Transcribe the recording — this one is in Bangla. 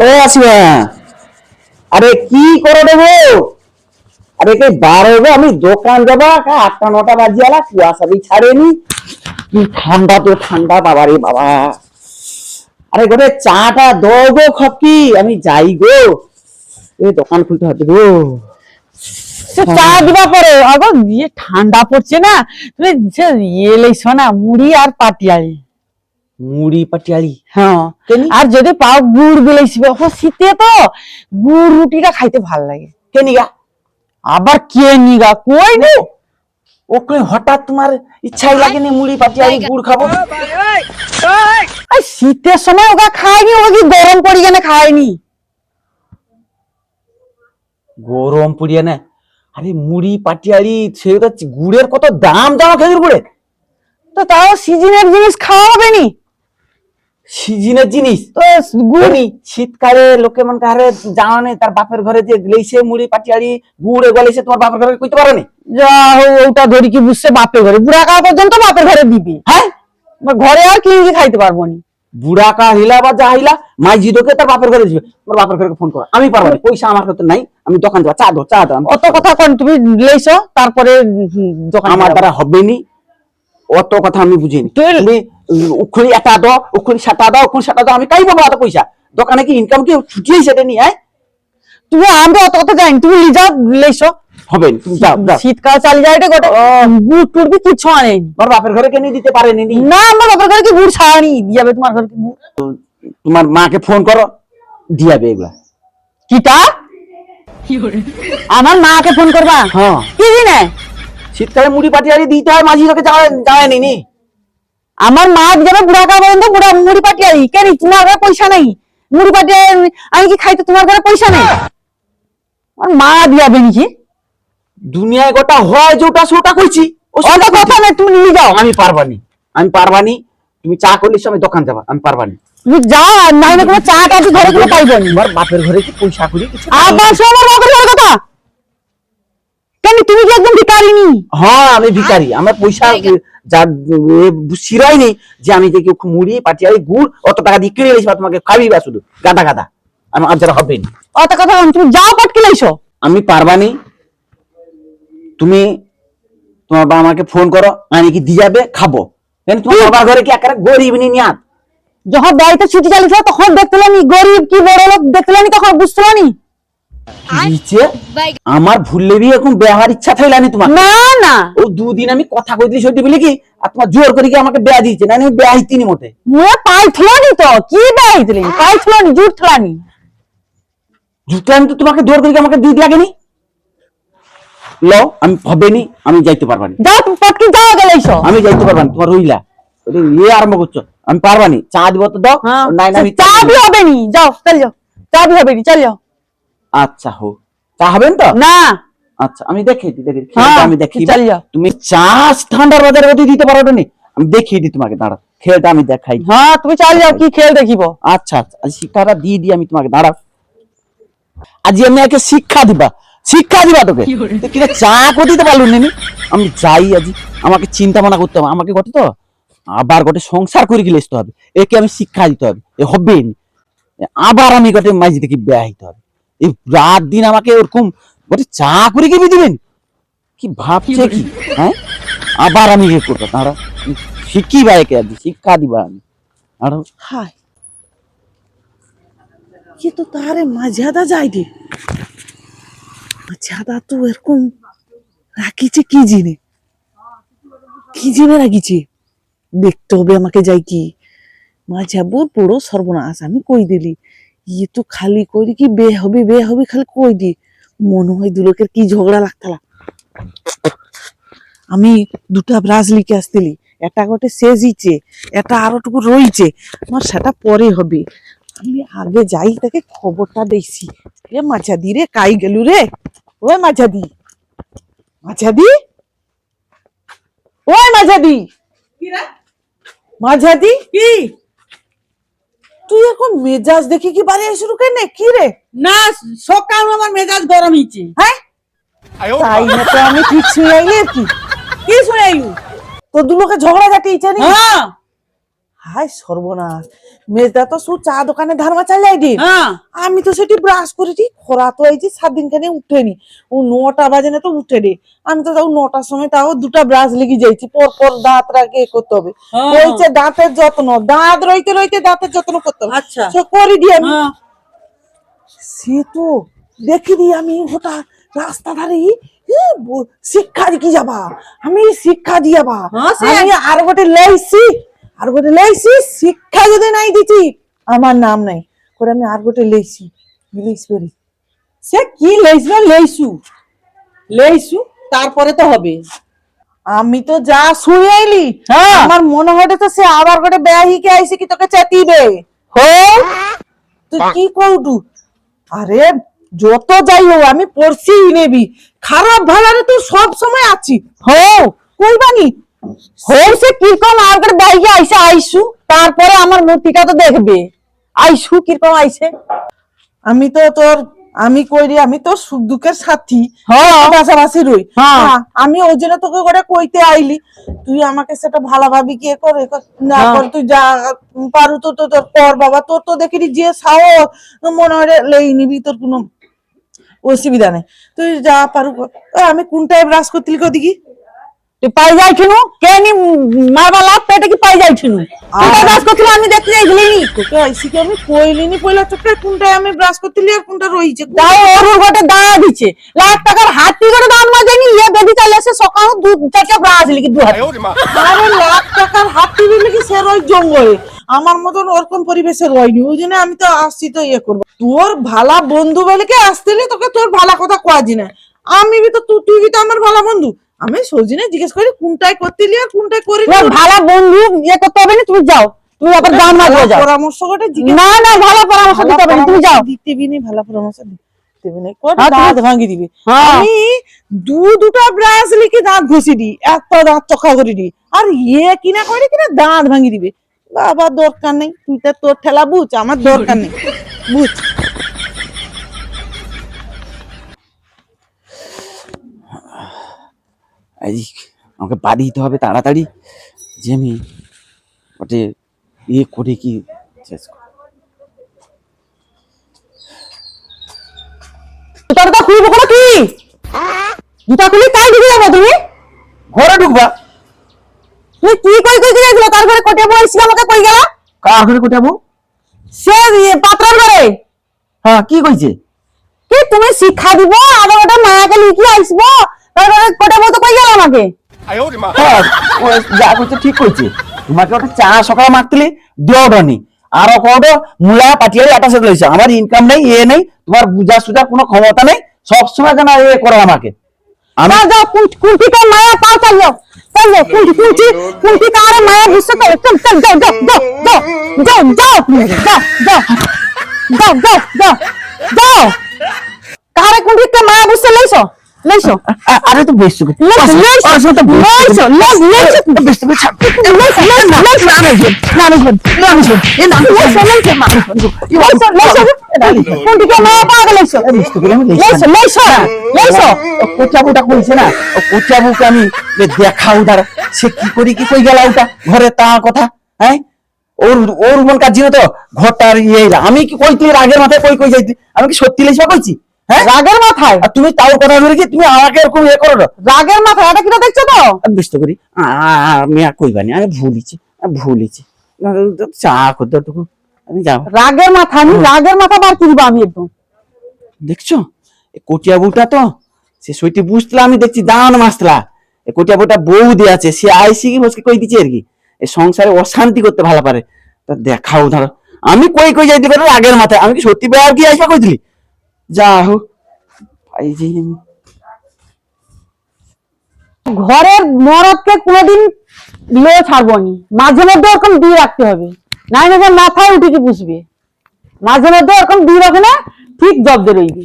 ও আসিমা, আরে কি করে দেবো? আরে কে বার হবে, আমি দোকান যাবা 8টা 9টা বাজি আলা, কুয়াশা বি ছাড়েনি। কি ঠান্ডা তো ঠান্ডা, বাবা রে বাবা। আরে গোটে চাটা দাও গো খপকি, আমি যাই গো, এই দোকান খুলতে হবে গো। চা দিবা পরে আগো ইয়ে ঠান্ডা পড়ছে না, তুমি ইয়ে লইছো না মুড়ি আর পাটিয়ালি। মুড়ি পাটিয়ালি? হ্যাঁ, আর যদি পাও গুড় দিলাইছিবে, শীতে তো গুড় রুটিটা খাইতে ভাল লাগে। কেনিগা? আবার কে নিগা কই নে ওকে হঠাৎ তোমার ইচ্ছাই লাগেনি মুড়ি পাটিয়ালি গুড় খাবো? শীতের সময় ওটা খায়নি, ওকে কি গরম পড়ি কেন খায়নি? গরম পুড়িয়ে না? আরে মুড়ি পাটিয়ালি সেটা গুড়ের কত দাম জানো, খেজুর গুড়ে। তো তাও সিজনের জিনিস খাওয়া হবে নি? সিজনের জিনিস তো গুড়ি শীতকালে লোকে মনে করে জানে তার বাপের ঘরে যে গলেছে মুড়ি পাটিয়ালি গুড় গলেছে, তোমার বাপের ঘরে কইতে পারো নি? যা ওটা ধরি কি বুঝছে বাপের ঘরে, বুড়া কাল পর্যন্ত বাপের ঘরে দিবি। হ্যাঁ, ঘরে আর কি খাইতে পারবো নি। বুড়া কা হিলা বা যা হিলা মাই জিদোকে তার বাপের ঘরে দিবে। তোমার বাপের ঘরে ফোন করো, আমি পারবো না, পয়সা আমার কাছে নাই, আমি দোকান যাবো, চা দাও। অত কথা কোন তুমি লইছো, তারপরে দোকান আমার দ্বারা হবে নি, অত কথা আমি বুঝিনি। তুমি উখুরি এটা দাও, উখুরি সাটা দাও, উখুরি সাটা দাও, আমি কাই পাবো অত পয়সা? দোকানে কি ইনকাম কি ছুটি সেটা নি? হ্যাঁ, তুমি আমরা অত কথা জানি, তুমি লিজাও লইছো হবে না, তুমি যাও। শীতকাল চালি যায়, এটা গোটা গুড় টুড়বি কিছু আনেনি। তোমার বাপের ঘরে কেন দিতে পারেনি? না, আমার বাপের ঘরে কি গুড় ছাড়ানি দিয়াবে তোমার ঘরে কি গুড়? তোমার মাকে ফোন করো, দিয়াবে এগুলা। কিটা আমার মাকে ফোন করবা? হ্যাঁ, কি দিনে শীতকালে মুড়ি পাটিয়ালি দিতে হয়, মাঝি লোকে যাওয়ানি নি। আমার মা যাবে বুড়া কাল পর্যন্ত, বুড়া মুড়ি পাটিয়ালি কেন? তোমার ঘরে পয়সা নাই মুড়ি পাটিয়ালি আমি কি খাইতে? তোমার ঘরে পয়সা নেই, আমার মা দিয়াবে নাকি? দুনিয়ায় গোটা হয় যেটা সেটা কইছি, অত কথা না, তুমি নিয়ে যাও। আমি পারবানি। তুমি চা করলিস, আমি দোকান যাবা, আমি পারবানি। তুমি যাও, আর নাই না কোনো চা টা ঘরে কোনো পাইবো না। তোমার বাপের ঘরে কি পয়সা করি কিছু? আবার সে আমার বাপের ঘরের কথা কেন? তুমি কি একদম ভিখারি নি? হ্যাঁ, আমি ভিখারি, আমার পয়সা যা শিরাইনি যে আমি যে মুড়ি পাটিয়ালি গুড় অত টাকা দিয়ে কিনে এলিস, তোমাকে খাবিবা শুধু গাদা। আমার যারা হবে না। অত কথা বল, তুমি যাও পাটকে লাইছো। আমি পারবানি। তুমি তোমার বাবা মাকে ফোন করো, আমি কি দিয়াবে খাবো। তোমার বাবার ঘরে কি একেবারে গরিব নি নিয়াত? যখন বাড়িতে ছুটি চালিয়েছিল তখন দেখতেলানি গরিব কি বড় লোক, দেখতেলানি তখন বুঝতেলানি। আমার ভুললেবি এখন বেহার ইচ্ছা থাইলানি তোমার? না না, ও দুদিন আমি কথা কইলি সত্যি বলি কি, আর তোমার জোর করে কি আমাকে বেয়া দিয়েছে? না, আমি বেয়া হইতিনি মোটে। মুয়ে পাই থলানি তো কি দেইতলি, পাই থলানি জুট থলানি। জুতো আমি তো তোমাকে জোর করে কি আমাকে দুধ লাগেনি। লও, আমি হবেনি, আমি যাইতে পারবানি। যাও তুমি পাটকে যাও গেলাইছো। আমি যাইতে পারবানি, তোমার রইলা ইয়ে আরম্ভ করছো, আমি পারবানি। চা দিব তো দাও। নাই না, আমি চা भी হবে নি, যাও চল যাও, চা भी হবে নি, চল যাও। আচ্ছা হো, চা হবেন তো? না আচ্ছা, আমি দেখিয়ে দিই, আমি দেখি। চল যাও। তুমি চা ঠান্ডার বাজারে মধ্যে দিতে পারো নি? আমি দেখিয়ে দিই তোমাকে, দাঁড়াও, খেলটা আমি দেখাই। হ্যাঁ, তুমি চল যাও, কি খেল দেখিব। আচ্ছা, শিক্ষাটা দিয়ে দিই আমি তোমাকে, দাঁড়াও। আজ আমি একে শিক্ষা দিবা তোকে। কিনা চা করে দিতে পারলো নি? আমি যাই, আজ আমাকে চিন্তা ভাবনা করতে হবে, আমাকে গোটে তো আবার গোটে সংসার করে গেলে আসতে হবে, একে আমি শিক্ষা দিতে হবে। এ হবে আবার আমি গোটে মাঝি থেকে বেয়া হইতে হবে। এই রাত দিন আমাকে ওরকম গোটে চা করে গিয়ে দিবেন, কি ভাবছে কি? হ্যাঁ, আবার আমি ইয়ে করবো, তারা শিখি ভাইকে আজ শিক্ষা দিবা আমি। আর হায়, ये तो तारे मजादा जायदे मजादा तो এরকম রাখিছে কি জিনে রাখিছে, দেখতে হবে আমাকে। যাই কি মাঝাবুর পুরো সর্বনাশ আমি কই দিলি। ইয়ে তো খালি কই কি বে হবে খালি কই দি। মনে হয় দুলোকের কি ঝগড়া লাগতালা। আমি দুটা ব্রাশ লিখে আসতেলি, এটা গোটে শেষইছে, এটা আরোটুকু রইছে, আমার সেটা পরে হবে। আমি আগে যাই, তাকে খবরটা দিছি। এ মাঝাদি রে, কাই গেলু রে? ওই মাঝাদি, ওই মাঝাদি, মাঝাদি কি তুই এখন মেজাজ দেখি কি বাড়ি শুরু কেনে কি রে? না, সকাল আমার মেজাজ গরম হইছে। হ্যাঁ, তাই না তো আমি ঠিক শুনাইলি কি? কি শুনাইলু? তো দুলোকে ঝগড়া ঝাটি ইচ্ছা নেই? হ্যাঁ, হাই সর্বনাশ, মেজদা তো সু চা দোকানে ধারমা চাল যাই দি। হ্যাঁ আমি তো সেটি ব্রাশ করেছি, খরা তো এই যে 7 দিন খানে উঠেনি, ও 9টা বাজে না তো উঠে রে। আমি তো তাও 9টার সময় তাও 2টা ব্রাশ লেগে যাইছি, পর পর দাঁত রাখে করতে হবে। হ্যাঁ। কইছে দাঁতের যত্ন, দাঁত রইতে রইতে দাঁতের যত্ন করতে হবে। আচ্ছা। সে করি দি আমি। হ্যাঁ সে তো দেখি দি আমি গোটা রাস্তা ধারে শিক্ষা কি যাবা, আমি শিক্ষা দিয়াবা, হ্যাঁ, সে আমি আর গোটে লেইছি শিক্ষা যদি নাই দিছি আমার নাম নাই করে আমি আর গোটে লেইছি করি। সে কি লেইসবে লেইসু তারপরে তো হবে। আমি তো যা শুনে আইলি, হ্যাঁ। আমার মনে হয় তো সে আবার গোটে বেয়াহিকে আইছে কি তোকে চেতিবে। তুই কি কৌটু? আরে যত যাই হোক আমি পড়ছি নেবি, খারাপ ভালারে তো সব সময় আছি। কইবানি সে কিরকম আর করে বাইকে আইসু তারপরে আমার মূর্তিটা তো দেখবে। আইসু কিরকম আইছে। আমি তো তোর আমি কইরি আমি তো সুখ দুঃখের সাথী, হ্যাঁ। পাশাপাশি রই। হ্যাঁ। আমি ওই জন্য তোকে করে কইতে আইলি, তুই আমাকে সেটা ভালোভাবি কি করে না কর, তুই যা পারু তো তোর কর বাবা, তোর তো দেখিনি যে সাহস মনে হয় লেই নিবি, তোর কোনো অসুবিধা নেই, তুই যা পারু কর। আমি কোনটায় ব্রাশ করতিলি কদিকি তুই পাই যাইছিনু কেনি মারবা লাভ পেটে কি পাই যাইছিনু তুই কাজ করছিল আমি দেখতে যাইছিলি নি। তোকে আইসি কি আমি কইলিনি পয়লা চোখে কোনটায় আমি ব্রাশ করতিলি আর কোনটা রইছে। তাও ওর গোটে দাঁড়া দিচ্ছে লাখ টাকার হাতি করে দাম মাজেনি ইয়ে বেদি চাইলে সে সকাল 2-4টা ব্রাশ লিখি 2 হাত। আরে লাখ টাকার হাতি দিলে কি সে রই জঙ্গলে, আমার মতন ওরকম পরিবেশে রয়নি, ওই জন্য আমি তো আসছি তো ইয়ে করবো। তোর ভালা বন্ধু বলে কি আসতিলি, তোকে তোর ভালা কথা কোয়াজি না, আমি বি তো তুই বি তো আমার ভালা বন্ধু। আমি সৌজিনে জিজ্ঞেস করি কোনটায় করতিলি আর কোনটায় করি না ভালো বন্ধু ইয়ে করতে হবে না, তুমি যাও, তুমি আবার দাম মাজবে যাও। পরামর্শ করে না না ভালো পরামর্শ দিতে হবে না, তুমি যাও। দিতে বি নি ভালো পরামর্শ দিতে বি নি, কোন হ্যাঁ, দাঁত ভাঙি দিবি। হ্যাঁ। আমি দুটা ব্রাশ লিখে দাঁত ঘষি দি, একটা দাঁত চোখা করে দি, আর ইয়ে কিনা করে কিনা দাঁত ভাঙি দিবে। বাবা দরকার নেই, তুই তো তোর ঠেলা বুঝ, আমার দরকার নেই, বুঝ। এই আমাকে বাড়ি দিতে হবে তাড়াতাড়ি, যে আমি ওটে ইয়ে করে কি শেষ করব। জুতাটা খুলবো কোনো কি জুতা খুলি তাই ঢুকে যাবো তুমি ঘরে ঢুকবা? তুমি কি কই কই গেছিল তারপরে কোটে বইছিল আমাকে কই গেল কার ঘরে কোটাবো? সে পাত্রার ঘরে। হ্যাঁ কি কইছে? কি তুমি শিক্ষা দিব আগে ওটা মায়াকে লিখি আসবো তারপরে কোটে বই তো কই গেল আমাকে। হ্যাঁ ও যা কইছে ঠিক কইছে, তোমাকে ওটা চা সকালে মারতিলি দেওডনি আর ওটা মুলা পাটিয়ে আটা সেট লইছে। আমার ইনকাম নেই এ নেই, তোমার বুঝা সুঝার কোনো ক্ষমতা নেই, সব সময় কেন এ করো আমাকে। আমি যাও যাও কুলটি কা মায়া পাও চলো চলো কুলটি কারে মায়া বুঝছো তো চল চল যাও যাও যাও যাও যাও যাও যাও যাও কারে কুলটি কা মায়া বুঝছো লইছো লইছো আরে তো বেশ তো লইছো কুলটি কা মায়া পাগল লইছো লইছো কোচাবুটা কইছে না, ও কোচাবুকে আমি দেখাও তার সে কি করি কি কই গেল ওটা ঘরে তা কথা। হ্যাঁ ওর ওর মন কাজ তো ঘরটার ইয়ে, আমি কি কই তুই রাগের মাথায় কই কই যাইতি, আমি কি সত্যি লেখা কইছি? হ্যাঁ রাগের মাথায় আর তুমি তাও কথা ধরে কি তুমি আমাকে এরকম ইয়ে করো? রাগের মাথায় এটা কিটা দেখছো তো বুঝতে করি আমি আর কইবানি, আমি ভুলিছি চা করতেটুকু আমি যাবো। রাগের মাথা আমি রাগের মাথা বার করবো আমি একদম। দেখছো এই কটিয়াবুটা তো সে সইটি বুঝতলা, আমি দেখছি দান মাসলা এই কটিয়াবুটা বউ দিয়ে আছে, সে আইসি কি বসকে কই দিচ্ছে আর কি এই সংসারে অশান্তি করতে ভালো পারে। তা দেখাও ধরো আমি কই কই যাইতে পারো আগের মাথায়, আমি কি সত্যি বেয়ার কি আসবা কই দিলি? যা হোক এই যে আমি ঘরের মরদকে কোনোদিন লো ছাড়বো নি, মাঝে মধ্যে ওরকম দিয়ে রাখতে হবে, নাই না মাথায় উঠে কি বুঝবে, মাঝে মধ্যে ওরকম দিয়ে রাখে না ঠিক জব্দে রইবে।